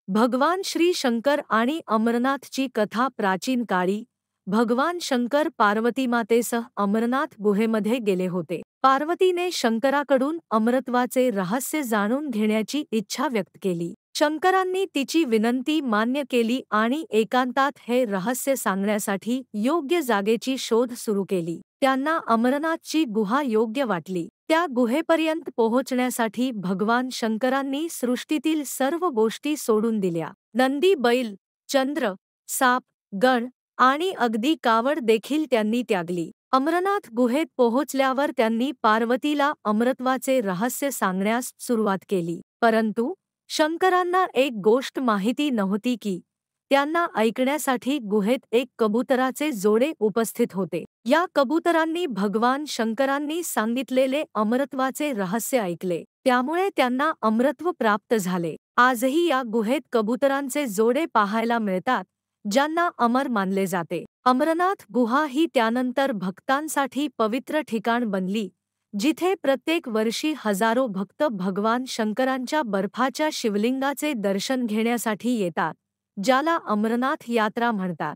भगवान श्री शंकर आणि अमरनाथची कथा प्राचीन काळी भगवान शंकर पार्वतीमातेसह अमरनाथ गुहेमध्ये गेले होते. पार्वतीने शंकराकडून अमरत्वाचे रहस्य जाणून घेण्याची इच्छा व्यक्त केली. शंकरांनी तिची विनंती मान्य केली आणि एकांतात हे रहस्य सांगण्यासाठी योग्य जागेची शोध सुरू केली. त्यांना अमरनाथची गुहा योग्य वाटली. त्या गुहेपर्यंत पोहोचण्यासाठी भगवान शंकरांनी सृष्टीतील सर्व गोष्टी सोडून दिल्या. नंदी, बैल, चंद्र, साप, गण आणि अगदी कावड देखील त्यांनी त्यागली. अमरनाथ गुहेत पोहोचल्यावर त्यांनी पार्वतीला अमरत्वाचे रहस्य सांगण्यास सुरुवात केली. परंतु शंकरांना एक गोष्ट माहिती नव्हती की त्यांना ऐकण्यासाठी गुहेत एक कबुतराचे जोडे उपस्थित होते. या कबुतरांनी भगवान शंकरांनी सांगितलेले अमरत्वाचे रहस्य ऐकले. त्यामुळे त्यांना अमरत्व प्राप्त झाले. आजही या गुहेत कबुतरांचे जोडे पाहायला मिळतात, ज्यांना अमर मानले जाते. अमरनाथ गुहा ही त्यानंतर भक्तांसाठी पवित्र ठिकाण बनली, जिथे प्रत्येक वर्षी हजारो भक्त भगवान शंकरांच्या बर्फाच्या शिवलिंगाचे दर्शन घेण्यासाठी येतात, ज्याला अमरनाथ यात्रा म्हणतात.